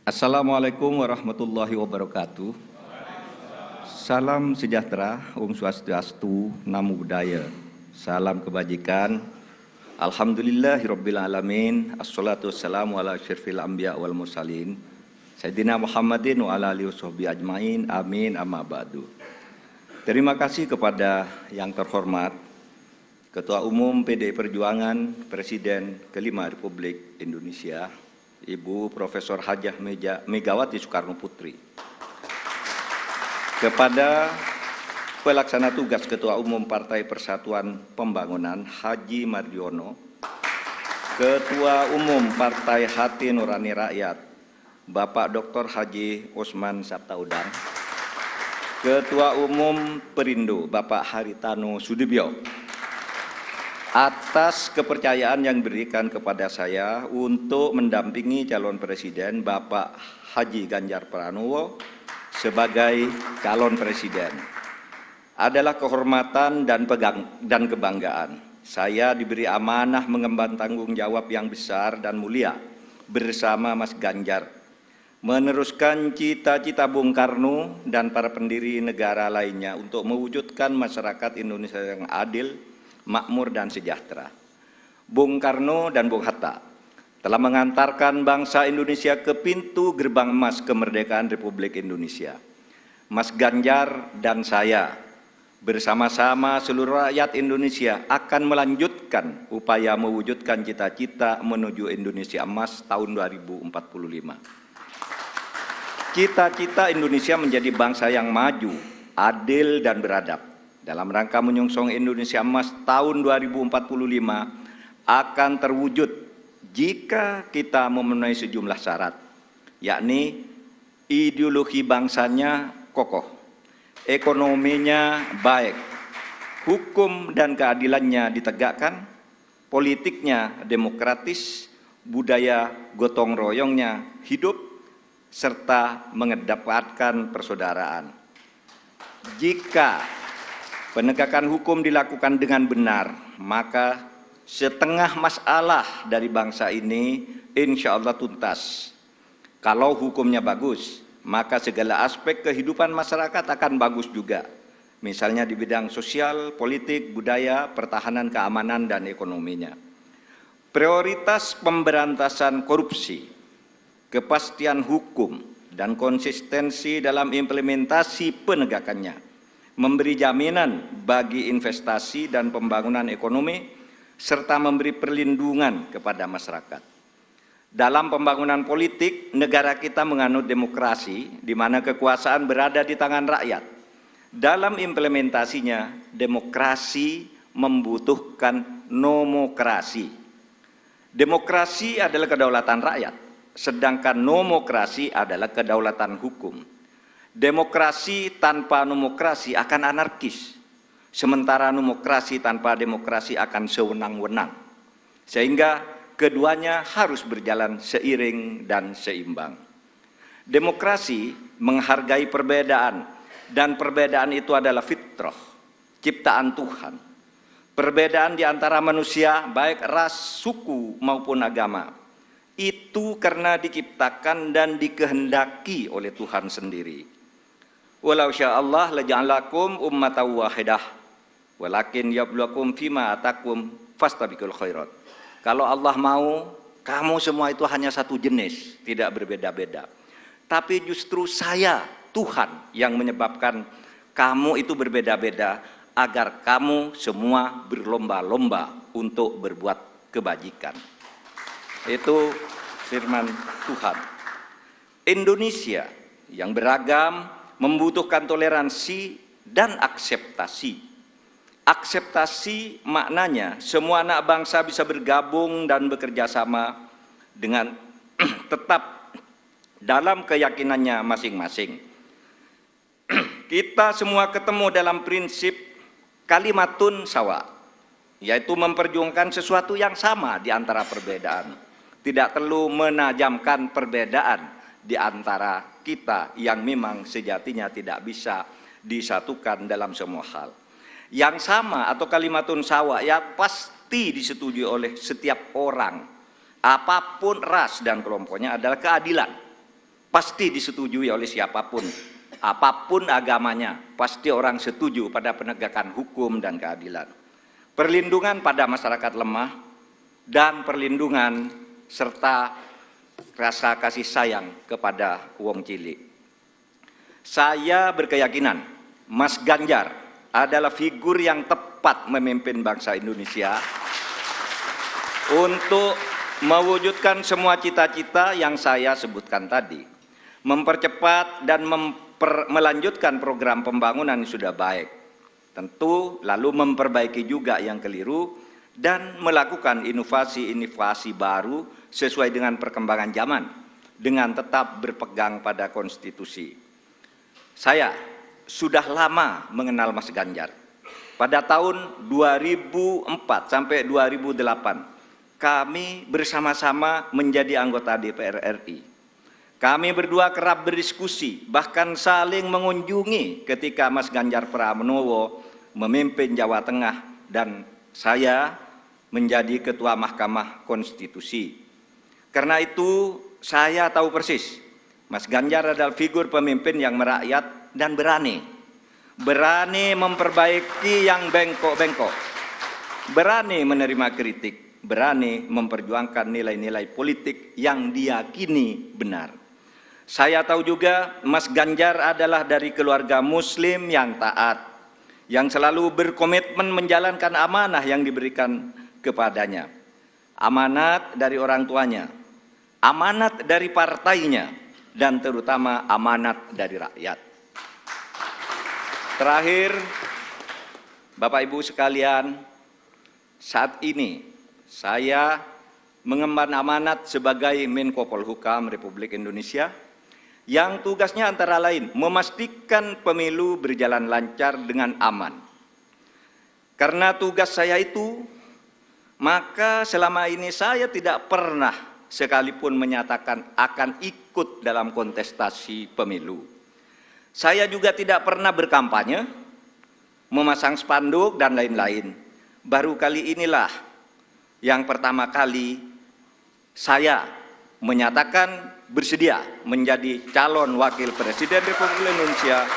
Assalamualaikum warahmatullahi wabarakatuh. Salam sejahtera, Om Swastiastu, Namo Buddhaya. Salam kebajikan. Alhamdulillahirabbil alamin. Assalatu wassalamu ala asyrafil anbiya wal mursalin. Sayyidina Muhammadin wa ala alihi washabbihi ajmain. Amin amma ba'du. Terima kasih kepada yang terhormat Ketua Umum PDI Perjuangan, Presiden kelima Republik Indonesia, Ibu Profesor Hajah Megawati Soekarno Putri. Kepada Pelaksana Tugas Ketua Umum Partai Persatuan Pembangunan Haji Mardiono, Ketua Umum Partai Hati Nurani Rakyat Bapak Dr. Haji Osman Sabtaudang, Ketua Umum Perindo Bapak Haritano Sudibyo, atas kepercayaan yang diberikan kepada saya untuk mendampingi calon presiden Bapak Haji Ganjar Pranowo sebagai calon presiden. Adalah kehormatan dan kebanggaan. Saya diberi amanah mengemban tanggung jawab yang besar dan mulia bersama Mas Ganjar, meneruskan cita-cita Bung Karno dan para pendiri negara lainnya untuk mewujudkan masyarakat Indonesia yang adil, makmur dan sejahtera. Bung Karno dan Bung Hatta telah mengantarkan bangsa Indonesia ke pintu gerbang emas kemerdekaan Republik Indonesia. Mas Ganjar dan saya bersama-sama seluruh rakyat Indonesia akan melanjutkan upaya mewujudkan cita-cita menuju Indonesia emas tahun 2045. Cita-cita Indonesia menjadi bangsa yang maju, adil dan beradab. Dalam rangka menyongsong Indonesia Emas tahun 2045 akan terwujud jika kita memenuhi sejumlah syarat, yakni ideologi bangsanya kokoh, ekonominya baik, hukum dan keadilannya ditegakkan, politiknya demokratis, budaya gotong royongnya hidup, serta mengedepankan persaudaraan. Jika penegakan hukum dilakukan dengan benar, maka setengah masalah dari bangsa ini insya Allah tuntas. Kalau hukumnya bagus, maka segala aspek kehidupan masyarakat akan bagus juga. Misalnya di bidang sosial, politik, budaya, pertahanan, keamanan, dan ekonominya. Prioritas pemberantasan korupsi, kepastian hukum, dan konsistensi dalam implementasi penegakannya, memberi jaminan bagi investasi dan pembangunan ekonomi, serta memberi perlindungan kepada masyarakat. Dalam pembangunan politik, negara kita menganut demokrasi, di mana kekuasaan berada di tangan rakyat. Dalam implementasinya, demokrasi membutuhkan nomokrasi. Demokrasi adalah kedaulatan rakyat, sedangkan nomokrasi adalah kedaulatan hukum. Demokrasi tanpa nomokrasi akan anarkis, sementara nomokrasi tanpa demokrasi akan sewenang-wenang. Sehingga keduanya harus berjalan seiring dan seimbang. Demokrasi menghargai perbedaan, dan perbedaan itu adalah fitrah, ciptaan Tuhan. Perbedaan di antara manusia, baik ras, suku maupun agama, itu karena diciptakan dan dikehendaki oleh Tuhan sendiri. Walau sya'allah laja'alakum ummatan wahidah walakin yabluwakum fima atakum fastabiqul khairat. Kalau Allah mau, kamu semua itu hanya satu jenis, tidak berbeda-beda. Tapi justru saya, Tuhan, yang menyebabkan kamu itu berbeda-beda agar kamu semua berlomba-lomba untuk berbuat kebajikan. Itu firman Tuhan. Indonesia yang beragam membutuhkan toleransi dan akseptasi. Akseptasi maknanya semua anak bangsa bisa bergabung dan bekerja sama dengan tetap dalam keyakinannya masing-masing. Kita semua ketemu dalam prinsip kalimatun sawa, yaitu memperjuangkan sesuatu yang sama di antara perbedaan. Tidak perlu menajamkan perbedaan di antara kita yang memang sejatinya tidak bisa disatukan dalam semua hal. Yang sama atau kalimatun sawa ya pasti disetujui oleh setiap orang, apapun ras dan kelompoknya, adalah keadilan. pasti disetujui oleh siapapun, apapun agamanya, pasti orang setuju pada penegakan hukum dan keadilan, perlindungan pada masyarakat lemah, dan perlindungan serta rasa kasih sayang kepada wong cilik. Saya berkeyakinan Mas Ganjar adalah figur yang tepat memimpin bangsa Indonesia untuk mewujudkan semua cita-cita yang saya sebutkan tadi, mempercepat dan melanjutkan program pembangunan yang sudah baik, tentu lalu memperbaiki juga yang keliru dan melakukan inovasi-inovasi baru sesuai dengan perkembangan zaman dengan tetap berpegang pada konstitusi. Saya sudah lama mengenal Mas Ganjar. Pada tahun 2004 sampai 2008, kami bersama-sama menjadi anggota DPR RI. Kami berdua kerap berdiskusi, bahkan saling mengunjungi ketika Mas Ganjar Pranowo memimpin Jawa Tengah dan saya menjadi Ketua Mahkamah Konstitusi. Karena itu saya tahu persis, Mas Ganjar adalah figur pemimpin yang merakyat dan berani memperbaiki yang bengkok-bengkok, berani menerima kritik, berani memperjuangkan nilai-nilai politik yang diyakini benar. Saya tahu juga Mas Ganjar adalah dari keluarga Muslim yang taat, yang selalu berkomitmen menjalankan amanah yang diberikan kepadanya, amanat dari orang tuanya, amanat dari partainya, dan terutama amanat dari rakyat. Terakhir, Bapak Ibu sekalian, saat ini saya mengemban amanat sebagai Menko Polhukam Republik Indonesia yang tugasnya antara lain memastikan pemilu berjalan lancar dengan aman. Karena tugas saya itu, maka selama ini saya tidak pernah sekalipun menyatakan akan ikut dalam kontestasi pemilu. Saya juga tidak pernah berkampanye, memasang spanduk dan lain-lain. Baru kali inilah yang pertama kali saya menyatakan bersedia menjadi calon wakil presiden Republik Indonesia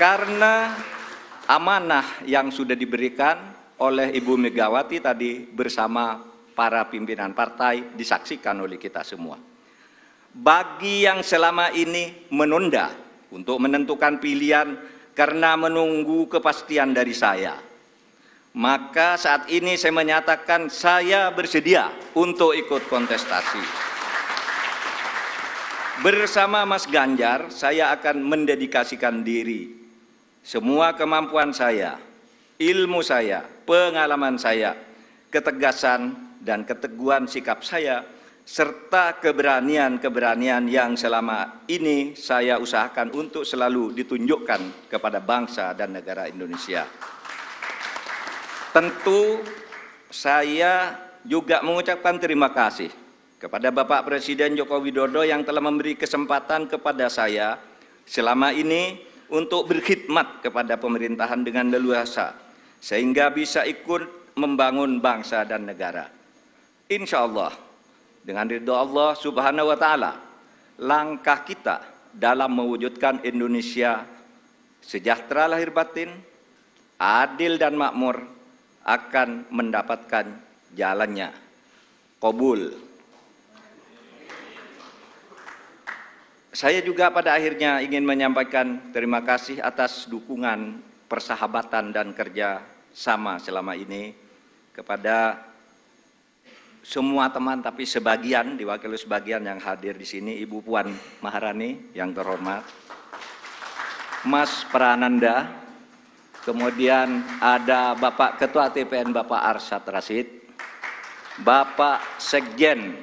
karena amanah yang sudah diberikan oleh Ibu Megawati tadi bersama para pimpinan partai disaksikan oleh kita semua. Bagi yang selama ini menunda untuk menentukan pilihan karena menunggu kepastian dari saya, maka saat ini saya menyatakan saya bersedia untuk ikut kontestasi. Bersama Mas Ganjar, saya akan mendedikasikan diri, semua kemampuan saya, ilmu saya, pengalaman saya, ketegasan dan keteguhan sikap saya, serta keberanian-keberanian yang selama ini saya usahakan untuk selalu ditunjukkan kepada bangsa dan negara Indonesia. Tentu saya juga mengucapkan terima kasih kepada Bapak Presiden Joko Widodo yang telah memberi kesempatan kepada saya selama ini untuk berkhidmat kepada pemerintahan dengan leluasa, sehingga bisa ikut membangun bangsa dan negara. Insya Allah, dengan ridho Allah Subhanahu wa Ta'ala, langkah kita dalam mewujudkan Indonesia sejahtera lahir batin, adil dan makmur akan mendapatkan jalannya. Qabul. Saya juga pada akhirnya ingin menyampaikan terima kasih atas dukungan, persahabatan dan kerja sama selama ini kepada semua teman, tapi sebagian, diwakili sebagian yang hadir di sini, Ibu Puan Maharani yang terhormat, Mas Prananda, kemudian ada Bapak Ketua TPN Bapak Arsyad Rashid, Bapak Sekjen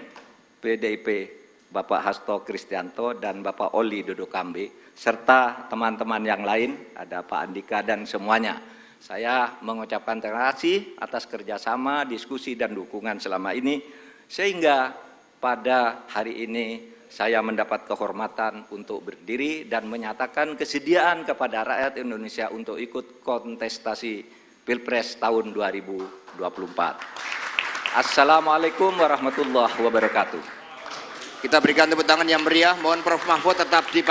PDIP Bapak Hasto Kristianto dan Bapak Oli Dodo Kambe, serta teman-teman yang lain, ada Pak Andika dan semuanya. Saya mengucapkan terima kasih atas kerjasama, diskusi, dan dukungan selama ini, sehingga pada hari ini saya mendapat kehormatan untuk berdiri dan menyatakan kesediaan kepada rakyat Indonesia untuk ikut kontestasi Pilpres tahun 2024. Assalamualaikum warahmatullahi wabarakatuh. Kita berikan tepuk tangan yang meriah. Mohon Prof. Mahfud tetap di